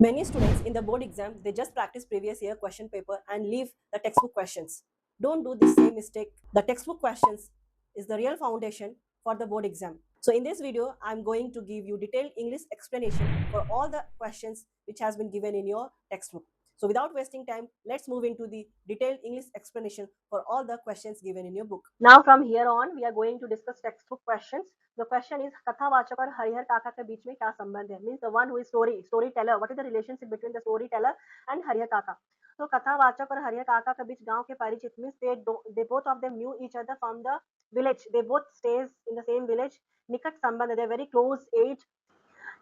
Many students in the board exam, they just practice previous year question paper and leave the textbook questions. Don't do the same mistake. The textbook questions is the real foundation for the board exam. So in this video, I'm going to give you detailed English explanation for all the questions which has been given in your textbook. So without wasting time, let's move into the detailed English explanation for all the questions given in your book. Now from here on, we are going to discuss textbook questions. The question is कथावाचक और हरिहर काका के बीच में क्या संबंध है? Means the one who is storyteller. What is the relationship between the storyteller and Harihar काका? तो कथावाचक और हरिहर काका के बीच गांव के परिचित means they both of them knew each other from the village. They both stays in the same village. निकट संबंध. They are very close age.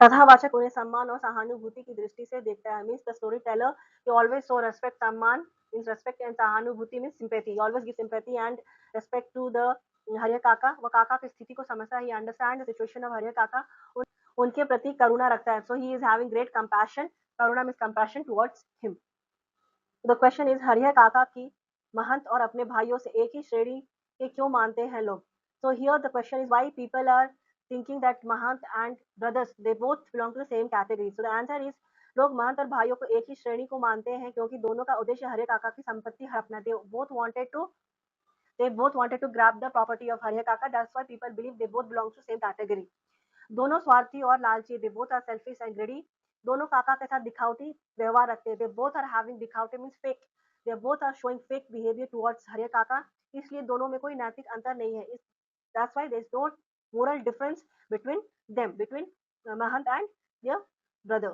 कथावाचक उन्हें सम्मान और सहानुभूति की दृष्टि से देखता है. Means the storyteller he always show respect, सम्मान means respect and सहानुभूति means sympathy. He always give sympathy and respect to the Harihar काका. वह काका की स्थिति को समझता है. He understand the situation of Harihar काका. उनके प्रति करुणा रखता है. So he is having great compassion. Karuna means compassion towards him. The question is Harihar काका की महंत और अपने भाइयों से एक ही श्रेणी के क्यों मानते हैं लोग? So here the question is why people are thinking that Mahant and brothers they both belong to the same category. So the answer is लोग महंत और भाइयों को एक ही श्रेणी को मानते हैं क्योंकि दोनों का उद्देश्य हरिहर काका की संपत्ति हड़पना. They both wanted to grab the property of Harihar काका. That's why people believe they both belong to same category. दोनों स्वार्थी और लालची. They both are selfish and greedy. दोनों काका के साथ दिखावटी व्यवहार रखते हैं. They both are having दिखावटी means fake. They both are showing fake behavior towards Harihar काका. इसलिए दोनों में कोई नैतिक अंतर नहीं है. That's why there is no moral difference between them, between Mahant and their brother.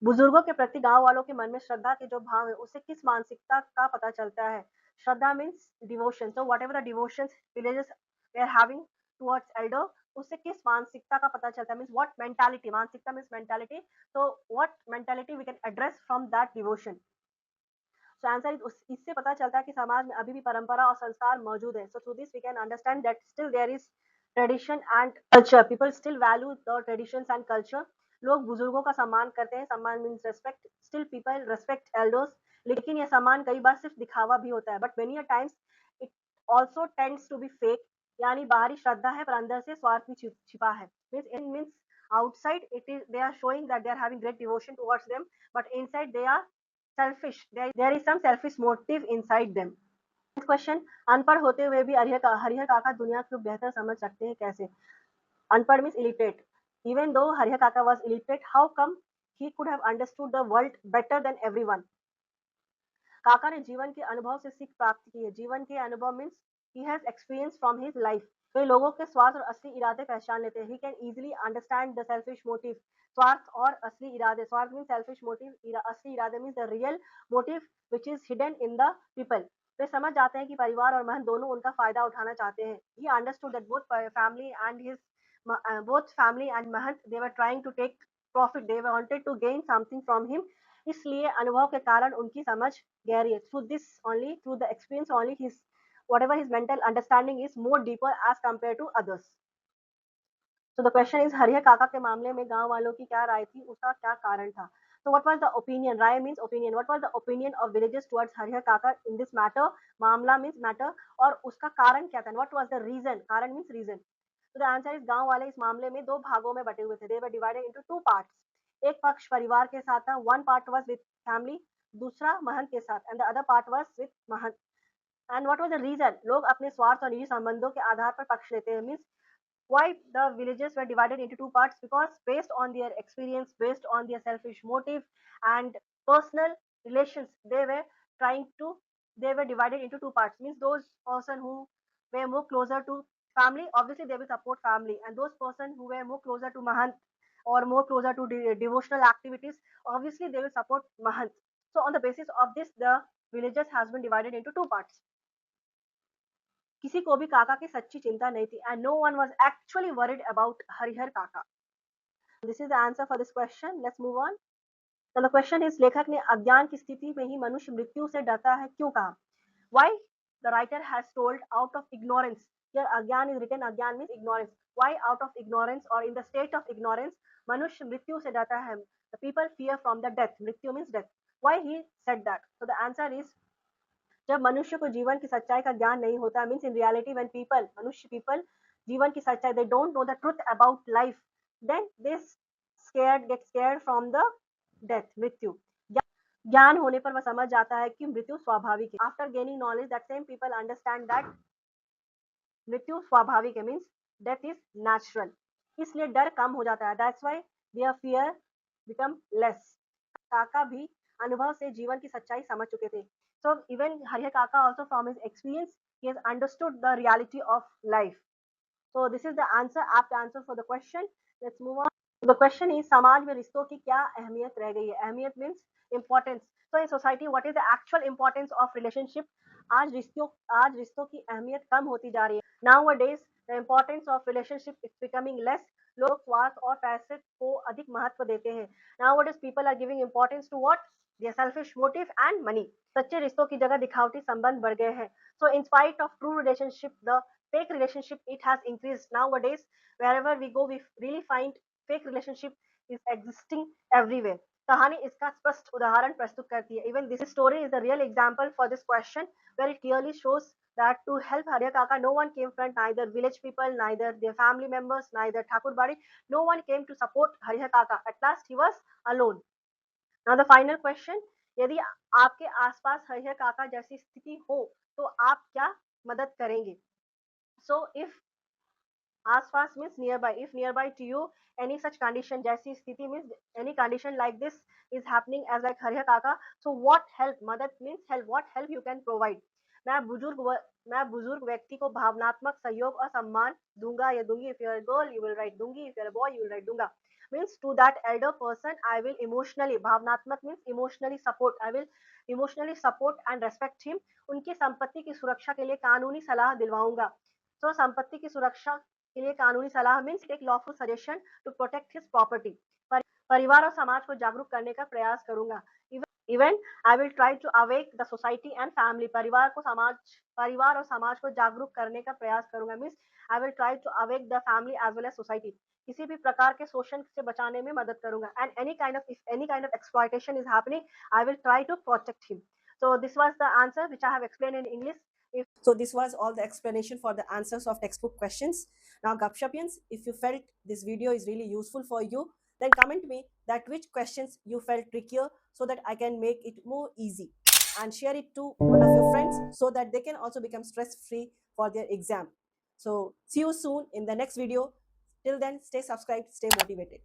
बुजुर्गों के प्रति गांव वालों के मन में श्रद्धा के जो भाव है उससे किस मानसिकता का पता चलता है? Shraddha means devotion. So whatever the devotions villages they are having towards elder, उससे किस मानसिकता का पता चलता है? Means what mentality? मानसिकता means mentality. So what mentality we can address from that devotion? So answer is इससे पता चलता है कि समाज में अभी भी परंपरा और संस्कार मौजूद है. So through this we can understand that still there is tradition and culture. People still value the traditions and culture. लोग बुजुर्गों का सम्मान करते हैं. सम्मान means respect. Still people respect elders. लेकिन यह सम्मान कई बार सिर्फ दिखावा भी होता है. But many a times it also tends to be fake. यानी बाहरी श्रद्धा है पर अंदर से स्वार्थ भी छिपा है. Means outside it is they are showing that they are having great devotion towards them, but inside they are selfish. There is some selfish motive inside them. Next question. अनपढ़ होते हुए भी हरिहर काका दुनिया को बेहतर समझ सकते हैं कैसे? अनपढ़ means illiterate. Even though Harihar काका was illiterate, how come he could have understood the world better than everyone? काका ने जीवन के अनुभव से सीख प्राप्त की है. जीवन के अनुभव means he has experience from his life. वे लोगों के स्वार्थ और असली इरादे पहचान लेते हैं. He can easily understand the selfish motive. स्वार्थ और असली इरादे. स्वार्थ means selfish motive. असली इरादे means the real motive which is hidden in the people. वे समझ जाते हैं कि परिवार और महंत दोनों उनका फायदा उठाना चाहते हैं. He understood that both family and Mahant they were trying to take profit. They wanted to gain something from him. इसलिए अनुभव के कारण उनकी समझ गहरी है. Through the experience only, whatever his mental understanding is more deeper as compared to others. So the question is Harihar काका के मामले में गांव वालों की क्या राय थी? उसका क्या कारण था? So what was the opinion? Rai means opinion. What was the opinion of villagers towards Harihar काका in this matter? मामला means matter. और उसका कारण क्या था? And what was the reason? कारण means reason. So the answer is गांव वाले इस मामले में दो भागों में बटे हुए थे. They were divided into two parts. एक पक्ष परिवार के साथ था. One part was with family. दूसरा महंत के साथ. And the other part was with Mahant. And what was the reason? लोग अपने स्वार्थ और निजी संबंधों के आधार पर पक्ष लेते हैं. Means why the villages were divided into two parts? Because based on their experience, based on their selfish motive and personal relations, they were divided into two parts. Means those person who were more closer to family, obviously they will support family, and those person who were more closer to mahant or more closer to devotional activities, obviously they will support mahant. So on the basis of this, the villages has been divided into two parts. किसी को भी काका की सच्ची चिंता नहीं थी. And no one was actually worried about Harihar काका. This is the answer for this question. Let's move on. So the question is लेखक ने अज्ञान की स्थिति में ही मनुष्य मृत्यु से डरता है क्यों कहा? Why the writer has told out of ignorance. Here अज्ञान is written. अज्ञान means ignorance. Why out of ignorance or in the state of ignorance मनुष्य मृत्यु से डरता है? The people fear from the death. मृत्यु means death. Why he said that? So the answer is जब मनुष्य को जीवन की सच्चाई का ज्ञान नहीं होता. Means in reality when people जीवन की सच्चाई they don't know the truth about life, then they get scared from the death, मृत्यु। ज्ञान होने पर वह समझ जाता है कि मृत्यु स्वाभाविक है। After gaining knowledge that same people understand that मृत्यु स्वाभाविक है, मीन्स डेथ इज नेचुरल। इसलिए डर कम हो जाता है। That's why their fear become less. काका भी अनुभव से जीवन की सच्चाई समझ चुके थे। सो इवन हरिहर काका also from his experience he has understood the reality of life. So this is the answer, apt answer for the question. Let's move on. The question is समाज में रिश्तों की क्या अहमियत रह गई है? अहमियत means importance. So in society, what is the actual importance of relationship? आज रिश्तों की अहमियत कम होती जा रही है. Nowadays, the importance of relationship is becoming less. लोग स्वार्थ और पैसे को अधिक महत्व देते हैं. Nowadays, people are giving importance to what? Their selfish motive and money. सच्चे रिश्तों की जगह दिखावटी संबंध बढ़ गए हैं. So in spite of true relationship, the fake relationship it has increased nowadays. Wherever we go we really find fake relationship is existing everywhere. कहानी इसका स्पष्ट उदाहरण प्रस्तुत करती है. Even this story is the real example for this question, where it clearly shows that to help Hariya Kaka, no one came from neither village people, neither their family members, neither Thakur Badi. No one came to support Hariya Kaka. At last he was alone. Now the final question, यदि आपके आसपास हरिहर काका जैसी स्थिति हो तो आप क्या मदद करेंगे? So if आसपास means nearby, if nearby to you any such condition, जैसी स्थिति means any condition like this is happening as like Harihar काका, so what help, मदद means help, what help you can provide? मैं बुजुर्ग व्यक्ति को भावनात्मक सहयोग और सम्मान दूंगा या दूंगी. If you are a girl you will write दूंगी, if you are a boy you will write दूंगा. Means to that elder person I will emotionally, भावनात्मक means emotionally support, I will emotionally support and respect him. उनकी संपत्ति की सुरक्षा के लिए कानूनी सलाह दिलवाऊंगा. तो संपत्ति की सुरक्षा के लिए कानूनी सलाह means take lawful suggestion to protect his property. परिवार और समाज को जागरूक करने का प्रयास करूंगा. Even I will try to awake the society and family. परिवार और समाज को जागरूक करने का प्रयास करूंगा means I will try to awake the family as well as society. किसी भी प्रकार के शोषण से बचाने में मदद करूंगा. And any kind of exploitation is happening I will try to protect him. So this was the answer which I have explained in English. So this was all the explanation for the answers of textbook questions. Now Gupshupians, if you felt this video is really useful for you, then comment me that which questions you felt trickier so that I can make it more easy, and share it to one of your friends so that they can also become stress free for their exam. So see you soon in the next video. Till then, stay subscribed, stay motivated.